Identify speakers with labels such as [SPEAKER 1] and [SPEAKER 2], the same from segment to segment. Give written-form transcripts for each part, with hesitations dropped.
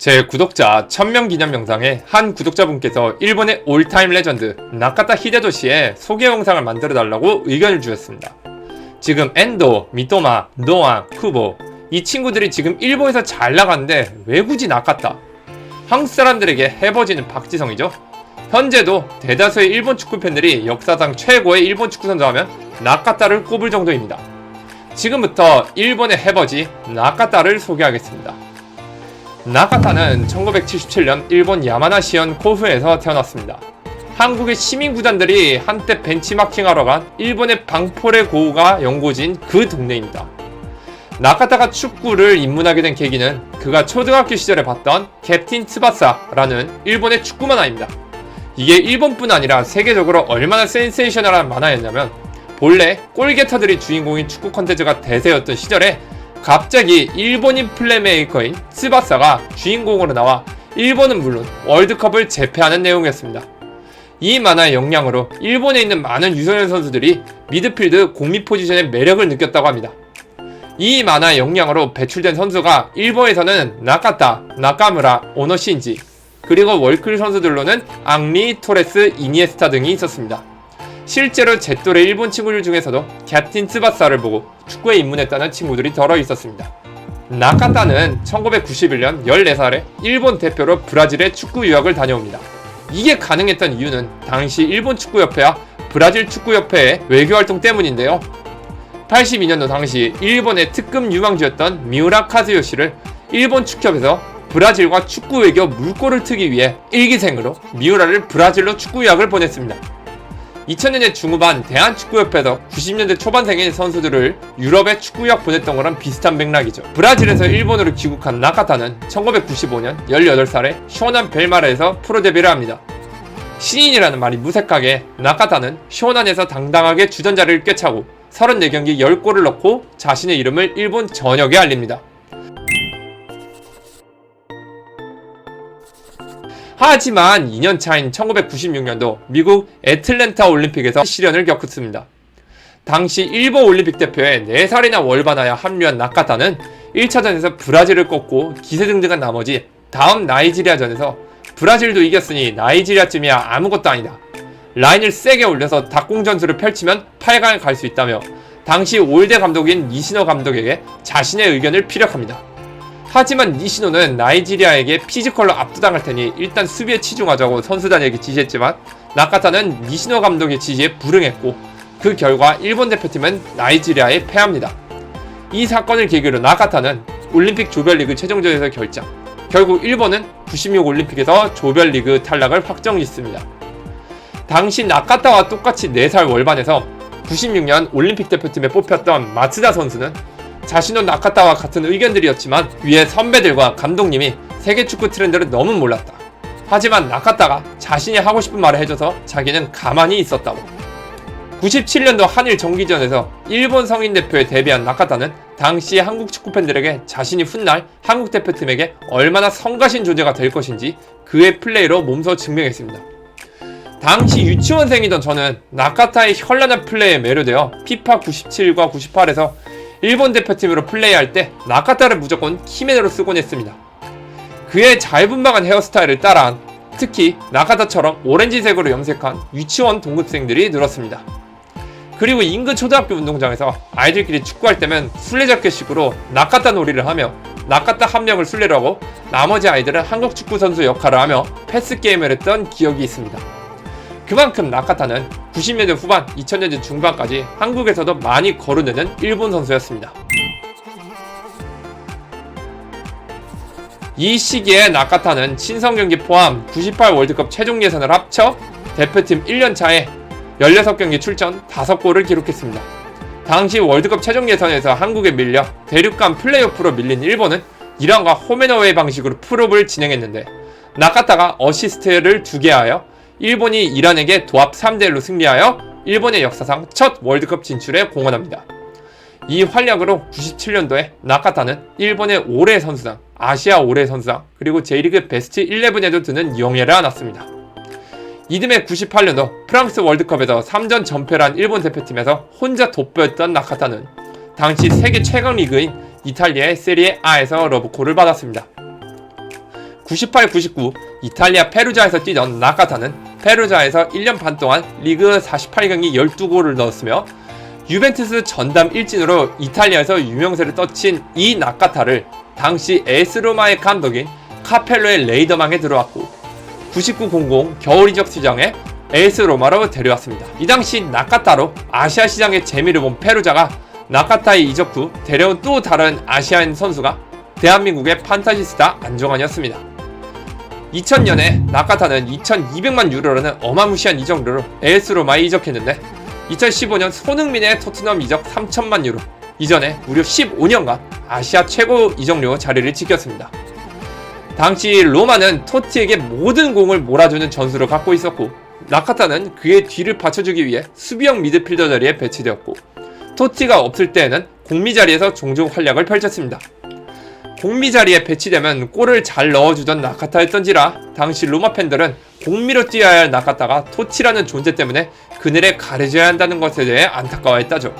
[SPEAKER 1] 제 구독자 1000명 기념 영상에 한 구독자분께서 일본의 올타임 레전드 나카타 히데조시의 소개 영상을 만들어달라고 의견을 주셨습니다. 지금 엔도, 미토마, 노아, 쿠보 이 친구들이 지금 일본에서 잘 나가는데 왜 굳이 나카타? 한국 사람들에게 해버지는 박지성이죠. 현재도 대다수의 일본 축구 팬들이 역사상 최고의 일본 축구 선수 하면 나카타를 꼽을 정도입니다. 지금부터 일본의 해버지 나카타를 소개하겠습니다. 나카타는 1977년 일본 야마나시현 코후에서 태어났습니다. 한국의 시민구단들이 한때 벤치마킹하러 간 일본의 방포레 고우가 연고지인 그 동네입니다. 나카타가 축구를 입문하게 된 계기는 그가 초등학교 시절에 봤던 캡틴 츠바사라는 일본의 축구 만화입니다. 이게 일본뿐 아니라 세계적으로 얼마나 센세이셔널한 만화였냐면 본래 골게터들이 주인공인 축구 컨텐츠가 대세였던 시절에 갑자기 일본인 플레이메이커인 츠바사가 주인공으로 나와 일본은 물론 월드컵을 제패하는 내용이었습니다. 이 만화의 영향으로 일본에 있는 많은 유소년 선수들이 미드필드 공미 포지션의 매력을 느꼈다고 합니다. 이 만화의 영향으로 배출된 선수가 일본에서는 나카타, 나카무라, 오노신지 그리고 월클 선수들로는 앙리, 토레스, 이니에스타 등이 있었습니다. 실제로 제 또래 일본 친구들 중에서도 캡틴 츠바사를 보고 축구에 입문했다는 친구들이 더러 있었습니다. 나카타는 1991년 14살에 일본 대표로 브라질에 축구 유학을 다녀옵니다. 이게 가능했던 이유는 당시 일본 축구협회와 브라질 축구협회의 외교활동 때문인데요. 82년도 당시 일본의 특급 유망주였던 미우라 카즈요시를 일본 축협에서 브라질과 축구 외교 물꼬를 트기 위해 일기생으로 미우라를 브라질로 축구 유학을 보냈습니다. 2000년대 중후반 대한축구협회에서 90년대 초반생의 선수들을 유럽에 축구 유학 보냈던 거랑 비슷한 맥락이죠. 브라질에서 일본으로 귀국한 나카타는 1995년 18살에 쇼난 벨마르에서 프로 데뷔를 합니다. 신인이라는 말이 무색하게 나카타는 쇼난에서 당당하게 주전자를 꿰차고 34경기 10골을 넣고 자신의 이름을 일본 전역에 알립니다. 하지만 2년 차인 1996년도 미국 애틀랜타 올림픽에서 시련을 겪었습니다. 당시 일본 올림픽 대표에 4살이나 월반하여 합류한 나카타는 1차전에서 브라질을 꺾고 기세등등한 나머지 다음 나이지리아전에서 브라질도 이겼으니 나이지리아쯤이야 아무것도 아니다. 라인을 세게 올려서 닭공전술을 펼치면 8강에 갈 수 있다며 당시 올대 감독인 니시노 감독에게 자신의 의견을 피력합니다. 하지만 니시노는 나이지리아에게 피지컬로 압도당할 테니 일단 수비에 치중하자고 선수단에게 지시했지만 나카타는 니시노 감독의 지시에 불응했고 그 결과 일본 대표팀은 나이지리아에 패합니다. 이 사건을 계기로 나카타는 올림픽 조별리그 최종전에서 결장. 결국 일본은 96 올림픽에서 조별리그 탈락을 확정짓습니다. 당시 나카타와 똑같이 4살 월반에서 96년 올림픽 대표팀에 뽑혔던 마츠다 선수는 자신도 나카타와 같은 의견들이었지만 위에 선배들과 감독님이 세계 축구 트렌드를 너무 몰랐다. 하지만 나카타가 자신이 하고 싶은 말을 해줘서 자기는 가만히 있었다고. 97년도 한일 정기전에서 일본 성인 대표에 데뷔한 나카타는 당시 한국 축구 팬들에게 자신이 훗날 한국 대표팀에게 얼마나 성가신 존재가 될 것인지 그의 플레이로 몸소 증명했습니다. 당시 유치원생이던 저는 나카타의 현란한 플레이에 매료되어 피파 97과 98에서 일본 대표팀으로 플레이할 때 나카타를 무조건 키맨으로 쓰곤 했습니다. 그의 자유분방한 헤어스타일을 따라한 특히 나카타처럼 오렌지색으로 염색한 유치원 동급생들이 늘었습니다. 그리고 인근 초등학교 운동장에서 아이들끼리 축구할 때면 술래잡기식으로 나카타 놀이를 하며 나카타 한 명을 술래로 하고 나머지 아이들은 한국 축구 선수 역할을 하며 패스게임을 했던 기억이 있습니다. 그만큼 나카타는 90년대 후반, 2000년대 중반까지 한국에서도 많이 거론되는 일본 선수였습니다. 이 시기에 나카타는 친선 경기 포함 98 월드컵 최종 예선을 합쳐 대표팀 1년차에 16경기 출전 5골을 기록했습니다. 당시 월드컵 최종 예선에서 한국에 밀려 대륙간 플레이오프로 밀린 일본은 이란과 홈앤어웨이 방식으로 풀업을 진행했는데 나카타가 어시스트를 2개 하여 일본이 이란에게 도합 3대1로 승리하여 일본의 역사상 첫 월드컵 진출에 공헌합니다. 이 활약으로 97년도에 나카타는 일본의 올해 선수상, 아시아 올해 선수상, 그리고 J리그 베스트 11에도 드는 영예를 안았습니다. 이듬해 98년도 프랑스 월드컵에서 3전 전패를 한 일본 대표팀에서 혼자 돋보였던 나카타는 당시 세계 최강 리그인 이탈리아의 세리에 A에서 러브콜을 받았습니다. 98, 99 이탈리아 페루자에서 뛰던 나카타는 페루자에서 1년 반 동안 리그 48경기 12골을 넣었으며 유벤투스 전담 일진으로 이탈리아에서 유명세를 떠친 이 나카타를 당시 에스 로마의 감독인 카펠로의 레이더망에 들어왔고 99-00 겨울 이적 시장에 에스 로마로 데려왔습니다. 이 당시 나카타로 아시아 시장의 재미를 본 페루자가 나카타의 이적 후 데려온 또 다른 아시아인 선수가 대한민국의 판타지 스타 안정환이었습니다. 2000년에 나카타는 2200만 유로라는 어마무시한 이적료로 에스 로마에 이적했는데 2015년 손흥민의 토트넘 이적 3000만 유로 이전에 무려 15년간 아시아 최고 이적료 자리를 지켰습니다. 당시 로마는 토티에게 모든 공을 몰아주는 전술을 갖고 있었고 나카타는 그의 뒤를 받쳐주기 위해 수비형 미드필더 자리에 배치되었고 토티가 없을 때에는 공미 자리에서 종종 활약을 펼쳤습니다. 공미 자리에 배치되면 골을 잘 넣어주던 나카타였던지라 당시 로마 팬들은 공미로 뛰어야 할 나카타가 토티라는 존재 때문에 그늘에 가려져야 한다는 것에 대해 안타까워했다죠.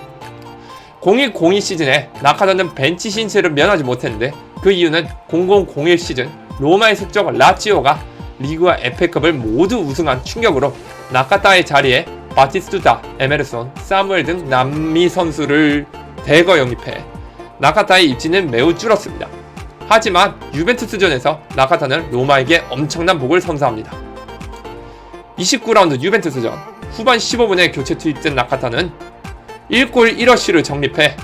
[SPEAKER 1] 01-02 시즌에 나카타는 벤치 신세를 면하지 못했는데 그 이유는 00-01 시즌 로마의 숙적 라치오가 리그와 FA컵을 모두 우승한 충격으로 나카타의 자리에 바티스투타, 에메르손, 사무엘 등 남미 선수를 대거 영입해 나카타의 입지는 매우 줄었습니다. 하지만 유벤투스전에서 나카타는 로마에게 엄청난 복을 선사합니다. 29라운드 유벤투스전 후반 15분에 교체 투입된 나카타는 1골 1어시를 정립해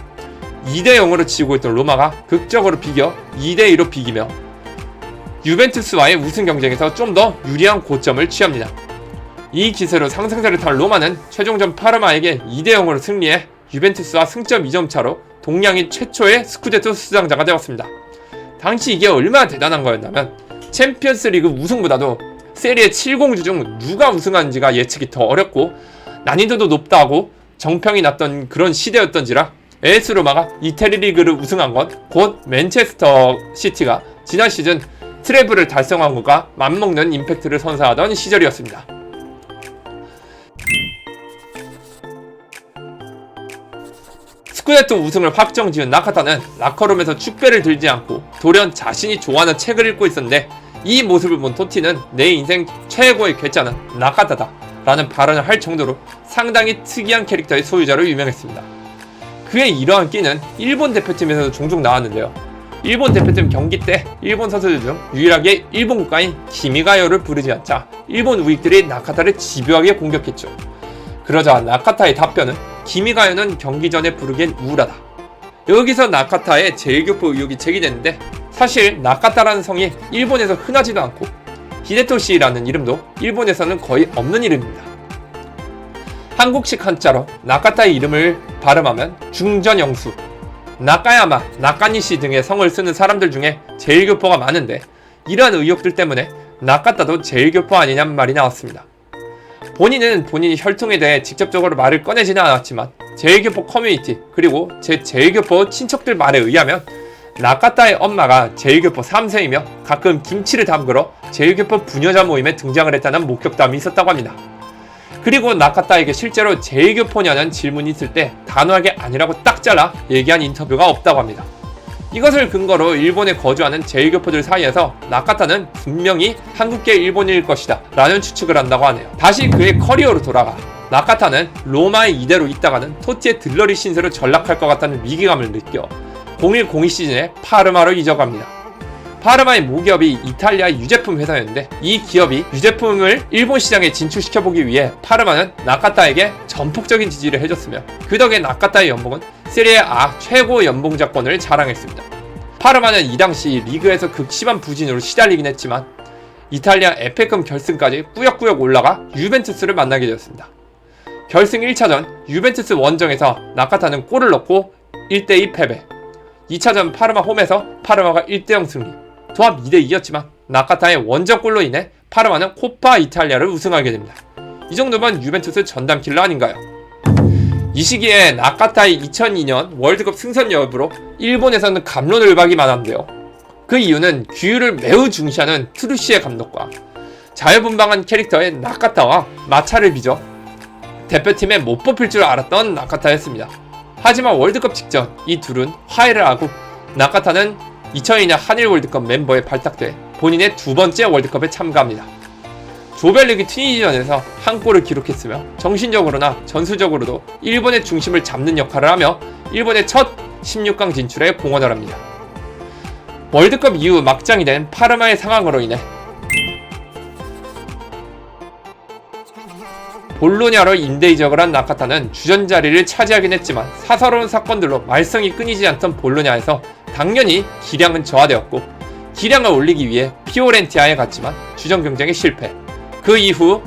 [SPEAKER 1] 2대0으로 지고 있던 로마가 극적으로 비겨 2대2로 비기며 유벤투스와의 우승 경쟁에서 좀 더 유리한 고점을 취합니다. 이 기세로 상승세를 탄 로마는 최종전 파르마에게 2대0으로 승리해 유벤투스와 승점 2점 차로 동양인 최초의 스쿠데토 수상자가 되었습니다. 당시 이게 얼마나 대단한 거였냐면 챔피언스 리그 우승보다도 세리에 7공주 중 누가 우승하는지가 예측이 더 어렵고 난이도도 높다고 정평이 났던 그런 시대였던지라 AS 로마가 이태리 리그를 우승한 건 곧 맨체스터 시티가 지난 시즌 트래블을 달성한 것과 맞먹는 임팩트를 선사하던 시절이었습니다. 스쿠데토 우승을 확정지은 나카타는 라커룸에서 축배를 들지 않고 돌연 자신이 좋아하는 책을 읽고 있었는데 이 모습을 본 토티는 내 인생 최고의 괴짜는 나카타다 라는 발언을 할 정도로 상당히 특이한 캐릭터의 소유자로 유명했습니다. 그의 이러한 끼는 일본 대표팀에서도 종종 나왔는데요. 일본 대표팀 경기 때 일본 선수들 중 유일하게 일본 국가인 기미가요를 부르지 않자 일본 우익들이 나카타를 집요하게 공격했죠. 그러자 나카타의 답변은 기미가요는 경기 전에 부르기엔 우울하다. 여기서 나카타의 제일교포 의혹이 제기됐는데 사실 나카타라는 성이 일본에서 흔하지도 않고 히데토시라는 이름도 일본에서는 거의 없는 이름입니다. 한국식 한자로 나카타의 이름을 발음하면 중전영수, 나카야마, 나카니시 등의 성을 쓰는 사람들 중에 제일교포가 많은데 이러한 의혹들 때문에 나카타도 제일교포 아니냐는 말이 나왔습니다. 본인은 본인이 혈통에 대해 직접적으로 말을 꺼내지는 않았지만 제일교포 커뮤니티 그리고 제 제일교포 친척들 말에 의하면 나카타의 엄마가 제일교포 3세이며 가끔 김치를 담그러 제일교포 부녀자 모임에 등장을 했다는 목격담이 있었다고 합니다. 그리고 나카타에게 실제로 제일교포냐는 질문이 있을 때 단호하게 아니라고 딱 잘라 얘기한 인터뷰가 없다고 합니다. 이것을 근거로 일본에 거주하는 제일교포들 사이에서 나카타는 분명히 한국계 일본인일 것이다 라는 추측을 한다고 하네요. 다시 그의 커리어로 돌아가 나카타는 로마에 이대로 있다가는 토티의 들러리 신세로 전락할 것 같다는 위기감을 느껴 01-02 시즌에 파르마로 이적합니다. 파르마의 모기업이 이탈리아 유제품 회사였는데 이 기업이 유제품을 일본 시장에 진출시켜보기 위해 파르마는 나카타에게 전폭적인 지지를 해줬으며 그 덕에 나카타의 연봉은 세리에 A 최고 연봉자권을 자랑했습니다. 파르마는 이 당시 리그에서 극심한 부진으로 시달리긴 했지만 이탈리아 FA컵 결승까지 꾸역꾸역 올라가 유벤투스를 만나게 되었습니다. 결승 1차전 유벤투스 원정에서 나카타는 골을 넣고 1대2 패배, 2차전 파르마 홈에서 파르마가 1대0 승리, 도합 2대2였지만 나카타의 원정골로 인해 파르마는 코파 이탈리아를 우승하게 됩니다. 이 정도면 유벤투스 전담 킬러 아닌가요? 이 시기에 나카타의 2002년 월드컵 승선 여부로 일본에서는 갑론을박이 많았는데요. 그 이유는 규율을 매우 중시하는 트루시에 감독과 자유분방한 캐릭터의 나카타와 마차를 빚어 대표팀에 못 뽑힐 줄 알았던 나카타였습니다. 하지만 월드컵 직전 이 둘은 화해를 하고 나카타는 2002년 한일 월드컵 멤버에 발탁돼 본인의 두 번째 월드컵에 참가합니다. 조별리그 튀니지전에서 한 골을 기록했으며 정신적으로나 전술적으로도 일본의 중심을 잡는 역할을 하며 일본의 첫 16강 진출에 공헌을 합니다. 월드컵 이후 막장이 된 파르마의 상황으로 인해 볼로냐로 임대 이적을 한 나카타는 주전 자리를 차지하긴 했지만 사사로운 사건들로 말썽이 끊이지 않던 볼로냐에서 당연히 기량은 저하되었고 기량을 올리기 위해 피오렌티아에 갔지만 주전 경쟁에 실패. 그 이후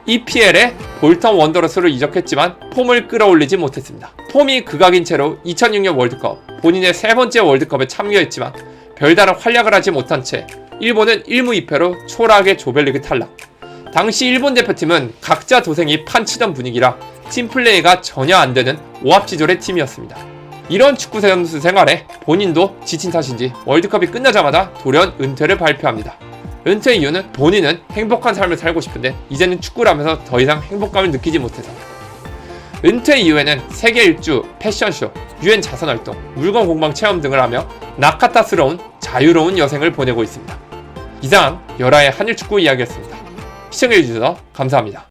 [SPEAKER 1] EPL에 볼턴 원더러스로 이적했지만 폼을 끌어올리지 못했습니다. 폼이 극악인 채로 2006년 월드컵 본인의 세 번째 월드컵에 참여했지만 별다른 활약을 하지 못한 채 일본은 1무 2패로 초라하게 조별리그 탈락. 당시 일본 대표팀은 각자 도생이 판치던 분위기라 팀플레이가 전혀 안되는 오합지졸의 팀이었습니다. 이런 축구 선수 생활에 본인도 지친 탓인지 월드컵이 끝나자마자 돌연 은퇴를 발표합니다. 은퇴 이유는 본인은 행복한 삶을 살고 싶은데 이제는 축구를 하면서 더 이상 행복감을 느끼지 못해서. 은퇴 이후에는 세계 일주, 패션쇼, 유엔 자선활동, 물건 공방 체험 등을 하며 나카타스러운 자유로운 여생을 보내고 있습니다. 이상 열아의 한일축구 이야기였습니다. 시청해주셔서 감사합니다.